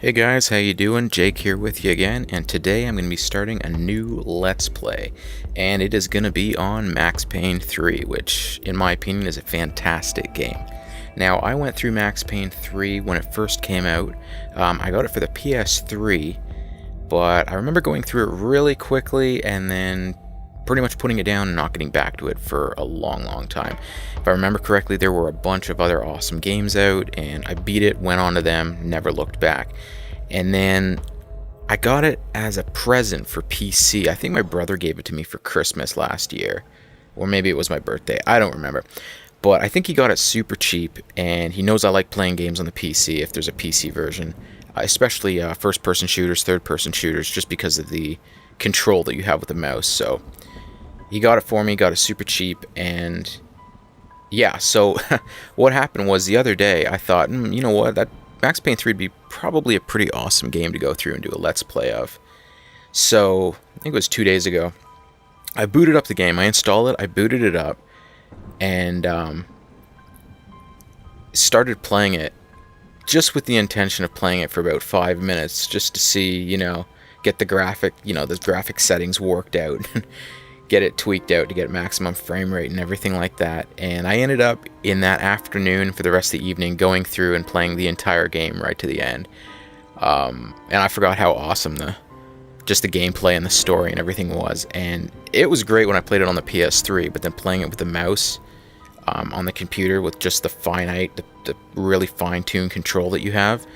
Hey guys, how you doing? Jake here with you again, and today I'm going to be starting a new Let's Play, and it is going to be on Max Payne 3, which, in my opinion, is a fantastic game. Now, I went through Max Payne 3 when it first came out. I got it for the PS3, but I remember going through it really quickly and then pretty much putting it down and not getting back to it for a long time. If I remember correctly, there were a bunch of other awesome games out, and I beat it, went on to them, never looked back. And then I got it as a present for PC. I think my brother gave it to me for Christmas last year, or maybe it was my birthday. I don't remember. But I think he got it super cheap, and he knows I like playing games on the PC if there's a PC version, especially first-person shooters, third-person shooters, just because of the control that you have with the mouse. So he got it for me, got it super cheap, and yeah, so what happened was the other day I thought, you know what, that Max Payne 3 would be probably a pretty awesome game to go through and do a Let's Play of. So, I think it was 2 days ago, I booted up the game, I installed it, I booted it up, and started playing it just with the intention of playing it for about 5 minutes, just to see, get the graphic settings worked out, get it tweaked out to get maximum frame rate and everything like that. And I ended up in that afternoon for the rest of the evening going through and playing the entire game right to the end. And I forgot how awesome just the gameplay and the story and everything was. And it was great when I played it on the PS3, but then playing it with the mouse on the computer with just the really fine-tuned control that you have,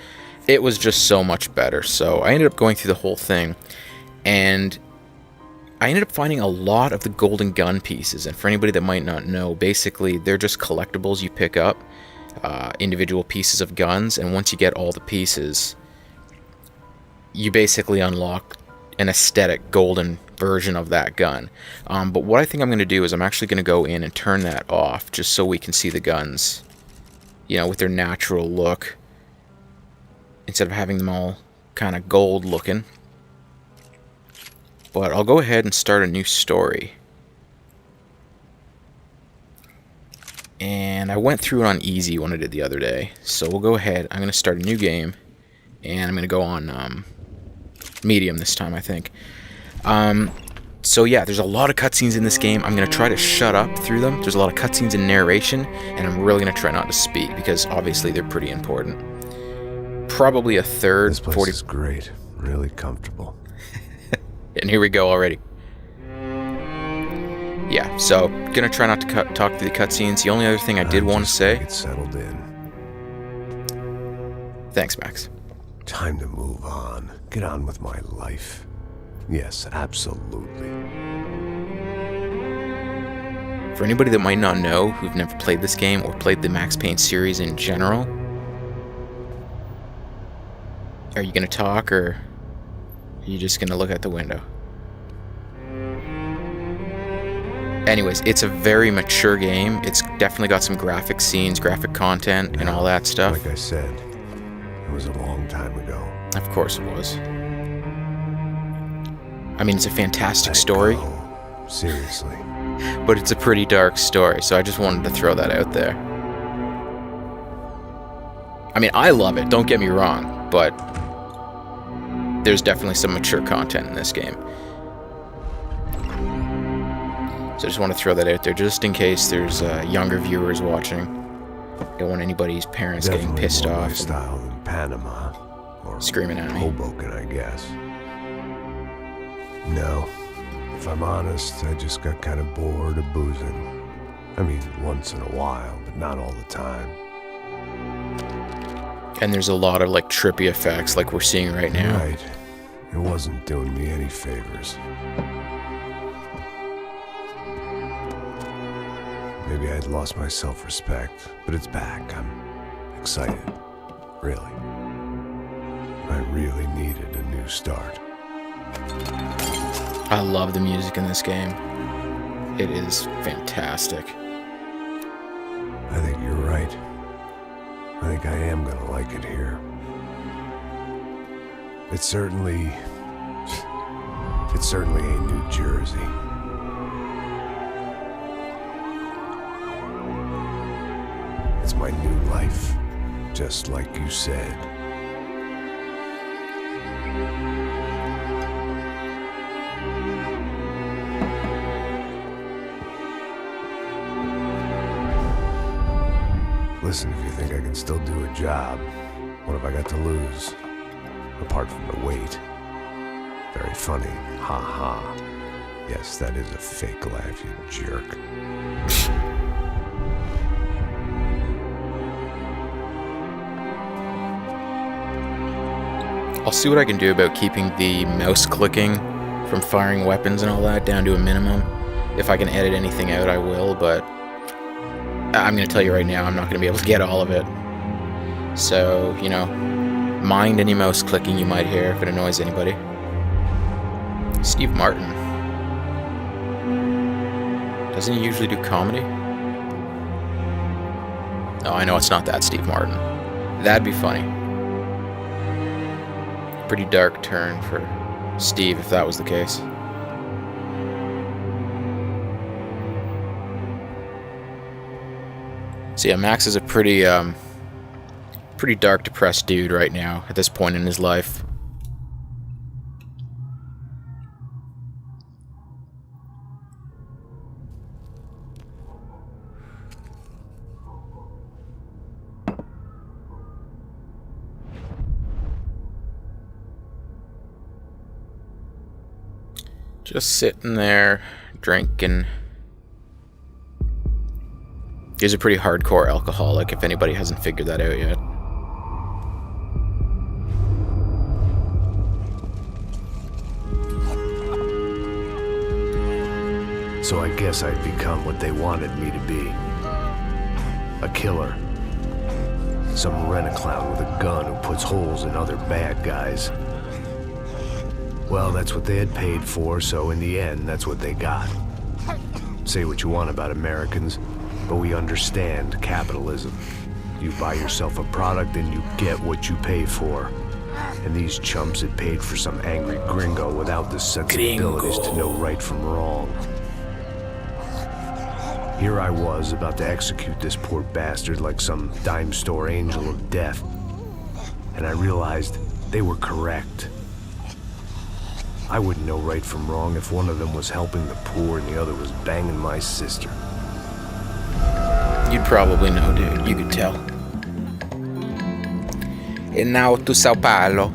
it was just so much better. So I ended up going through the whole thing, and I ended up finding a lot of the golden gun pieces. And for anybody that might not know, basically they're just collectibles you pick up, individual pieces of guns, and once you get all the pieces, you basically unlock an aesthetic golden version of that gun. But what I think I'm going to do is I'm actually going to go in and turn that off just so we can see the guns, with their natural look, instead of having them all kind of gold looking. But I'll go ahead and start a new story. And I went through it on easy when I did the other day. So we'll go ahead. I'm going to start a new game. And I'm going to go on medium this time, I think. So yeah, there's a lot of cutscenes in this game. I'm going to try to shut up through them. There's a lot of cutscenes in narration. And I'm really going to try not to speak, because obviously they're pretty important. Probably a third. This place is great. Really comfortable. And here we go already. Yeah, so gonna try not to talk through the cutscenes. The only other thing I did want to say. Get settled in. Thanks, Max. Time to move on. Get on with my life. Yes, absolutely. For anybody that might not know, who've never played this game or played the Max Payne series in general, are you gonna talk, or are you just gonna look out the window? Anyways, it's a very mature game. It's definitely got some graphic scenes, graphic content, and all that stuff. Like I said, it was a long time ago. Of course it was. I mean, it's a fantastic story. Seriously. But it's a pretty dark story, so I just wanted to throw that out there. I mean, I love it, don't get me wrong, but there's definitely some mature content in this game. So I just want to throw that out there, just in case there's younger viewers watching. Don't want anybody's parents getting pissed off. Lifestyle than Panama, or screaming at me. Hoboken, I guess. No, if I'm honest, I just got kind of bored of boozing. I mean, once in a while, but not all the time. And there's a lot of trippy effects like we're seeing right now. Right. It wasn't doing me any favors. Maybe I'd lost my self-respect, but it's back. I'm excited. Really. I really needed a new start. I love the music in this game. It is fantastic. I think you're right. I think I am gonna like it here. It's certainly ain't New Jersey. It's my new life, just like you said. Listen, if you think I can still do a job, what have I got to lose? Apart from the weight. Very funny. Ha ha. Yes, that is a fake laugh, you jerk. I'll see what I can do about keeping the mouse clicking from firing weapons and all that down to a minimum. If I can edit anything out, I will, but I'm going to tell you right now, I'm not going to be able to get all of it. So, you know, mind any mouse clicking you might hear if it annoys anybody. Steve Martin. Doesn't he usually do comedy? No, I know it's not that Steve Martin. That'd be funny. Pretty dark turn for Steve if that was the case. So yeah, Max is a pretty dark, depressed dude right now at this point in his life. Just sitting there, drinking. He's a pretty hardcore alcoholic, if anybody hasn't figured that out yet. So I guess I'd become what they wanted me to be. A killer. Some rent-a-clown with a gun who puts holes in other bad guys. Well, that's what they had paid for, so in the end, that's what they got. Say what you want about Americans, but we understand capitalism. You buy yourself a product and you get what you pay for. And these chumps had paid for some angry gringo without the sensibilities to know right from wrong. Here I was, about to execute this poor bastard like some dime store angel of death. And I realized they were correct. I wouldn't know right from wrong if one of them was helping the poor and the other was banging my sister. You'd probably know, dude. You could tell. And now to Sao Paulo.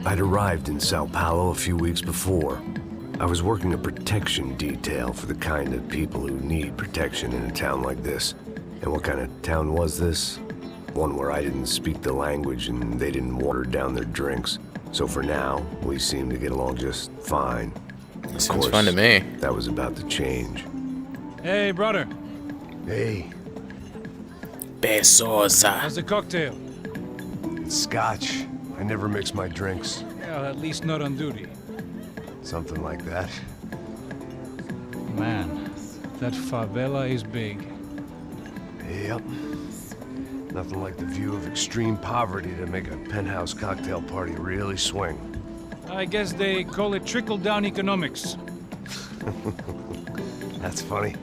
I'd arrived in Sao Paulo a few weeks before. I was working a protection detail for the kind of people who need protection in a town like this. And what kind of town was this? One where I didn't speak the language and they didn't water down their drinks. So for now, we seemed to get along just fine. Sounds fun to me. That was about to change. Hey, brother. Hey, Besosa. How's the cocktail? it's scotch. I never mix my drinks. Well, at least not on duty. Something like that. Man, that favela is big. Yep. Nothing like the view of extreme poverty to make a penthouse cocktail party really swing. I guess they call it trickle-down economics. That's funny.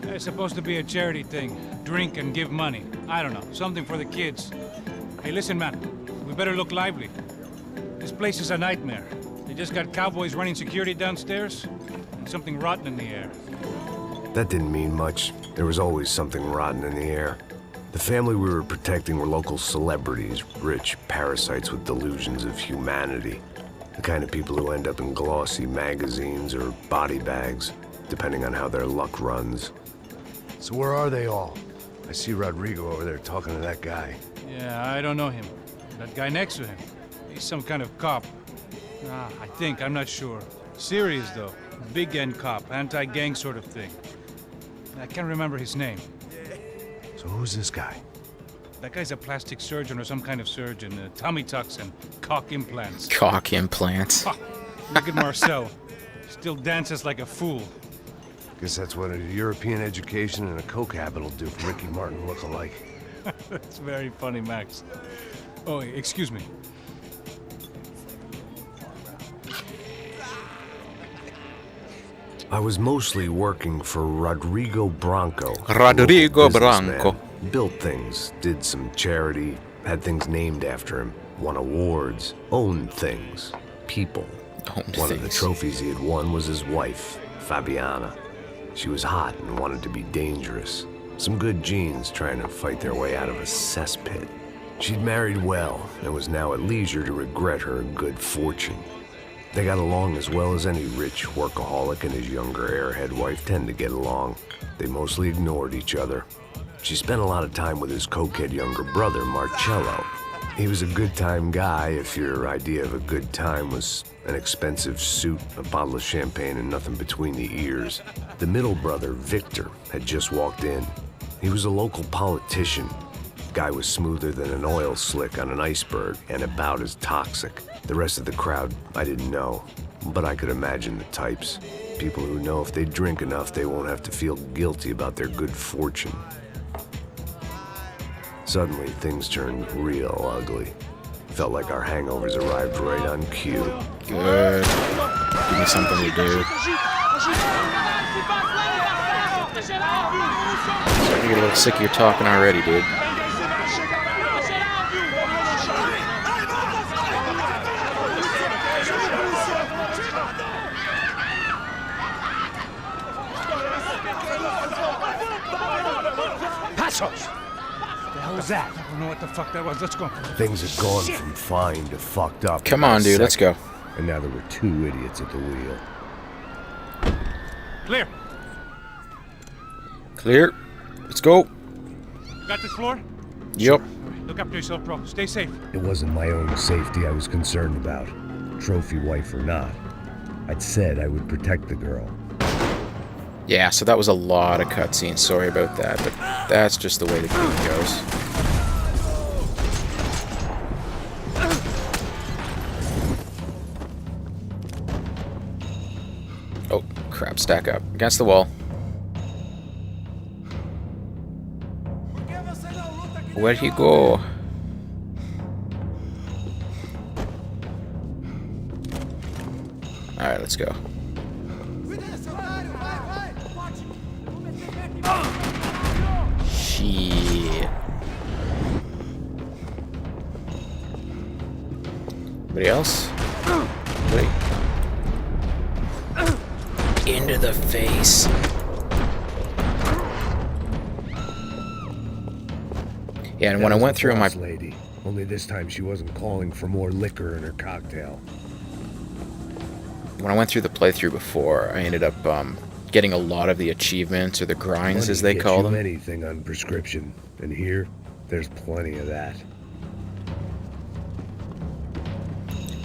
It's supposed to be a charity thing. Drink and give money. I don't know, something for the kids. Hey, listen, man. We better look lively. This place is a nightmare. They just got cowboys running security downstairs, and something rotten in the air. That didn't mean much. There was always something rotten in the air. The family we were protecting were local celebrities, rich parasites with delusions of humanity. The kind of people who end up in glossy magazines or body bags, depending on how their luck runs. So where are they all? I see Rodrigo over there talking to that guy. Yeah, I don't know him. That guy next to him, he's some kind of cop. I think, I'm not sure. Serious, though. Big-end cop, anti-gang sort of thing. I can't remember his name. So who's this guy? That guy's a plastic surgeon or some kind of surgeon. Tummy tucks and cock implants. Cock implants. Ha! Look at Marcel. Still dances like a fool. Guess that's what a European education and a coke habit will do for Ricky Martin look-alike. That's very funny, Max. Oh, excuse me. I was mostly working for Rodrigo Branco. Rodrigo a local Branco. businessman. Built things, did some charity, had things named after him, won awards, owned things, people. Owned One of the things. trophies he had won was his wife, Fabiana. She was hot and wanted to be dangerous. Some good genes trying to fight their way out of a cesspit. She'd married well and was now at leisure to regret her good fortune. They got along as well as any rich workaholic and his younger airhead wife tend to get along. They mostly ignored each other. She spent a lot of time with his cokehead younger brother, Marcello. He was a good-time guy if your idea of a good time was an expensive suit, a bottle of champagne, and nothing between the ears. The middle brother, Victor, had just walked in. He was a local politician. Guy was smoother than an oil slick on an iceberg and about as toxic. The rest of the crowd, I didn't know, but I could imagine the types. People who know if they drink enough, they won't have to feel guilty about their good fortune. Suddenly, things turned real ugly. Felt like our hangovers arrived right on cue. Good. Give me something to do. Starting to get a little sick of your talking already, dude. Passos! What was that? I don't know what the fuck that was. Let's go. Things had gone from fine to fucked up. Come on, dude. Let's go. And now there were two idiots at the wheel. Clear. Clear. Let's go. Got this floor? Yep. Look after yourself, bro. Stay safe. It wasn't my own safety I was concerned about, trophy wife or not. I'd said I would protect the girl. Yeah, so that was a lot of cutscenes. Sorry about that, but that's just the way the game goes. Oh, crap. Stack up. Against the wall. Where'd he go? Alright, let's go. Shit. Anybody else? Wait. Into the face. Yeah, and when I went through my lady, only this time she wasn't calling for more liquor in her cocktail. When I went through the playthrough before, I ended up getting a lot of the achievements, or the grinds as they call them. Anything on prescription, and here, there's plenty of that.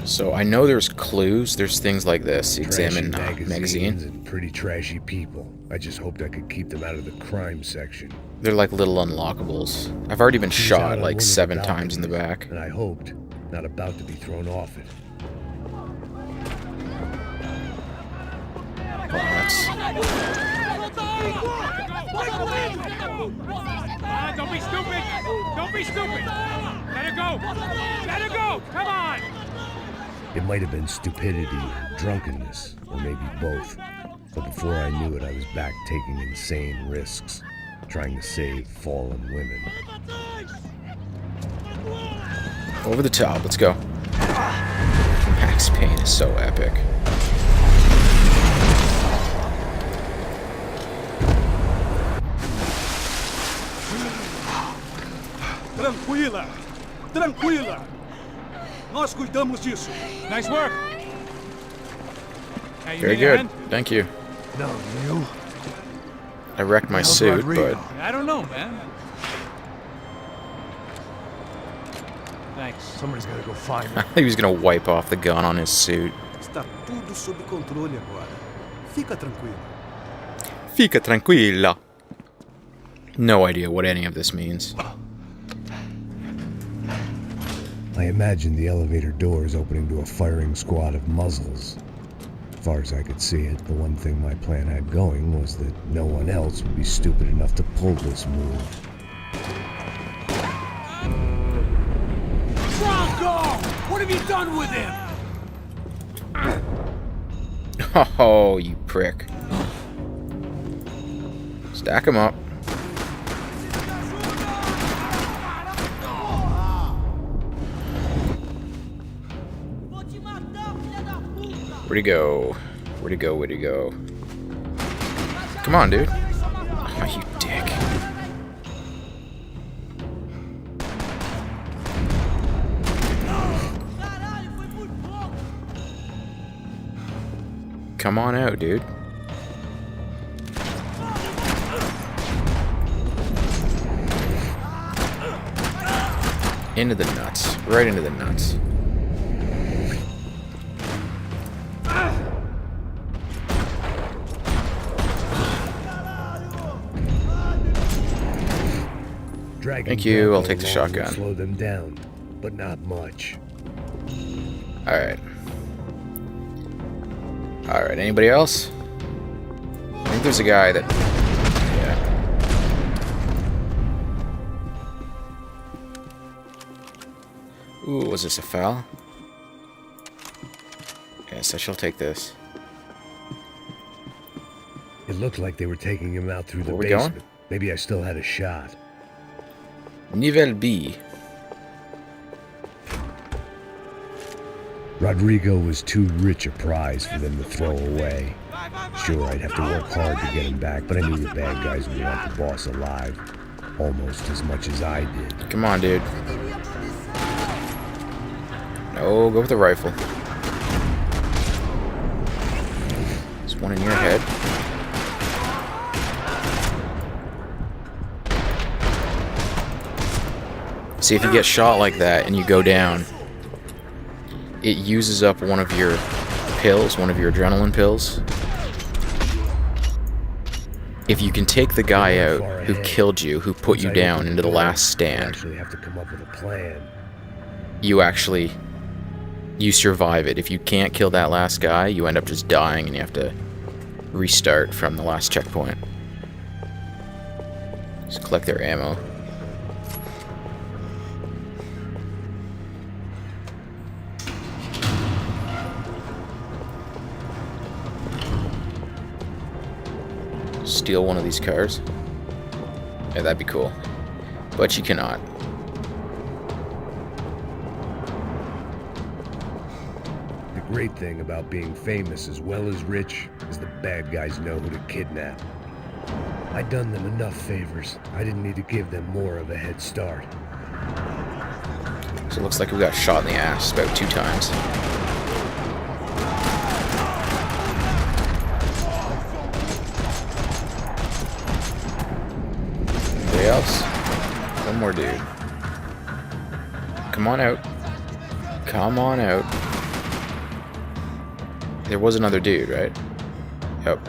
So I know there's clues. There's things like this. Examine magazines magazine. And pretty trashy people. I just hoped I could keep them out of the crime section. They're like little unlockables. I've already been She's out shot on like one of the 7 times in the balconies, back. And I hoped, not about to be thrown off it. Oh, that's... Don't be stupid! Don't be stupid! Let her go! Let her go! Come on! It might have been stupidity or drunkenness, or maybe both. But before I knew it, I was back taking insane risks, trying to save fallen women. Over the top. Let's go. Max Payne is so epic. Tranquila! Tranquila! Nós cuidamos disso. Nice work! Hey, you Very need a good. hand? Thank you. No, you? I wrecked my suit, but... I don't know, man. Thanks. Somebody's gotta go find her. he was gonna wipe off the gun on his suit. Está tudo sob controle agora. Fica tranquilo. Fica tranquilla. No idea what any of this means. I imagined the elevator doors opening to a firing squad of muzzles. As far as I could see it, the one thing my plan had going was that no one else would be stupid enough to pull this move. Bronco! What have you done with him? Oh, you prick. Stack them up. Where'd he go? Where'd he go? Where'd he go? Come on, dude. Oh, you dick. Come on out, dude. Into the nuts. Right into the nuts. Thank you, I'll take the shotgun. Slow them down, but not much. Alright. Alright, anybody else? I think there's a guy that... Yeah. Ooh, was this a foul? Yes, I shall take this. It looked like they were taking him out through the Where we basement. going? Maybe I still had a shot. Nivel B. Rodrigo was too rich a prize for them to throw away. Sure, I'd have to work hard to get him back, but I knew the bad guys would want the boss alive. Almost as much as I did. Come on, dude. No, go with the rifle. There's one in your head. See, if you get shot like that and you go down, it uses up one of your pills, one of your adrenaline pills. If you can take the guy out who killed you, who put you down into the last stand, you survive it. If you can't kill that last guy, you end up just dying and you have to restart from the last checkpoint. Just collect their ammo. Steal one of these cars. Yeah, that'd be cool. But you cannot. The great thing about being famous as well as rich is the bad guys know who to kidnap. I'd done them enough favors. I didn't need to give them more of a head start. So it looks like we got shot in the ass about 2 times. Anybody else? One more dude. Come on out. Come on out. There was another dude, right? Yep.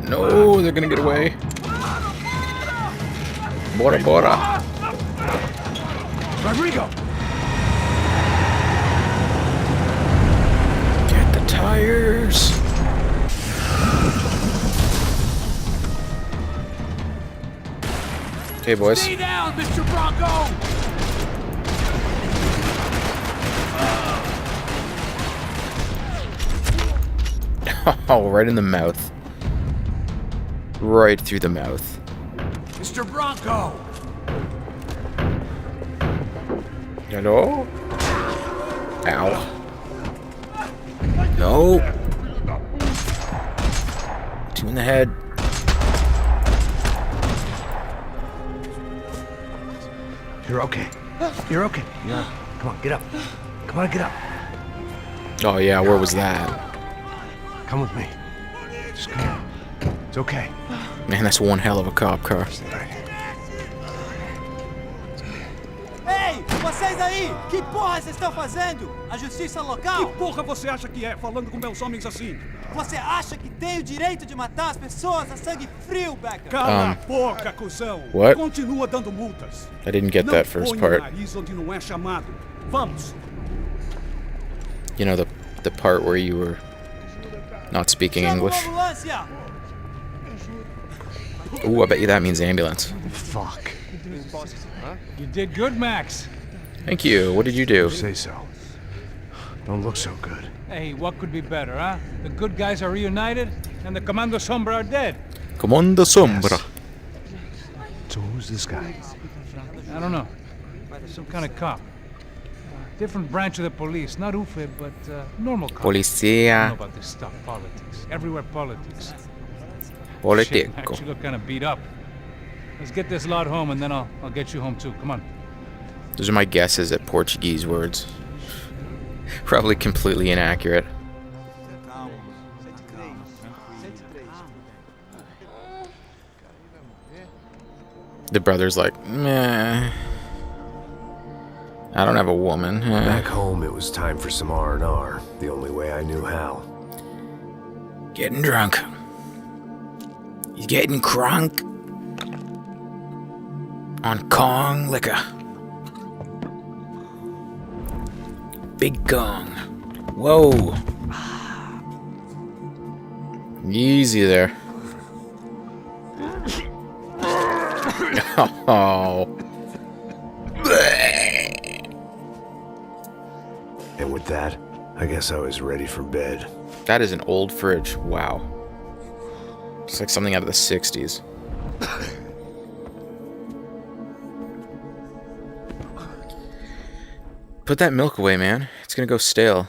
No, they're gonna get away. Bora bora. Rodrigo! Get the tires. Okay, boys. Stay down, Mr. Bronco! Oh, right in the mouth. Right through the mouth. Mr. Bronco! Hello? Ow. No. 2 in the head. You're okay. You're okay. Yeah. Come on, get up. Come on, get up. Oh yeah, where was that? Come with me. Just come on. It's okay. Man, that's one hell of a cop car. Ei, vocês aí! Que porra vocês estão fazendo? A justiça local? Que porra você acha que é, falando com meus homens assim? Você acha que tem o direito de matar as pessoas a sangue frio, Becker? Cala a boca, cuzão! What? Continua dando multas. I didn't get that first part. Não põe o nariz onde não é chamado. Vamos! You know, the part where you were not speaking Chama uma English. ambulância! Ooh, I bet you that means ambulance. Fuck. You did good, Max. Thank you. What did you do? Say so. Don't look so good. Hey, what could be better, huh? The good guys are reunited, and the Commando Sombra are dead. Comando Sombra. So who's this guy? I don't know. some kind of cop. Different branch of the police, not UFE, but normal cop. I Policía. don't know about this stuff, politics. Everywhere politics. Shit, Politico. Max, you look kind of beat up. Let's get this lot home, and then I'll get you home too. Come on. Those are my guesses at Portuguese words. Probably completely inaccurate. The brother's like, meh. I don't have a woman. Back home, it was time for some R&R, the only way I knew how. Getting drunk. He's getting crunk. On Kong liquor. Big Kong. Whoa. Easy there. Oh. And with that, I guess I was ready for bed. That is an old fridge. Wow. It's like something out of the 60s. Put that milk away, man. It's gonna go stale.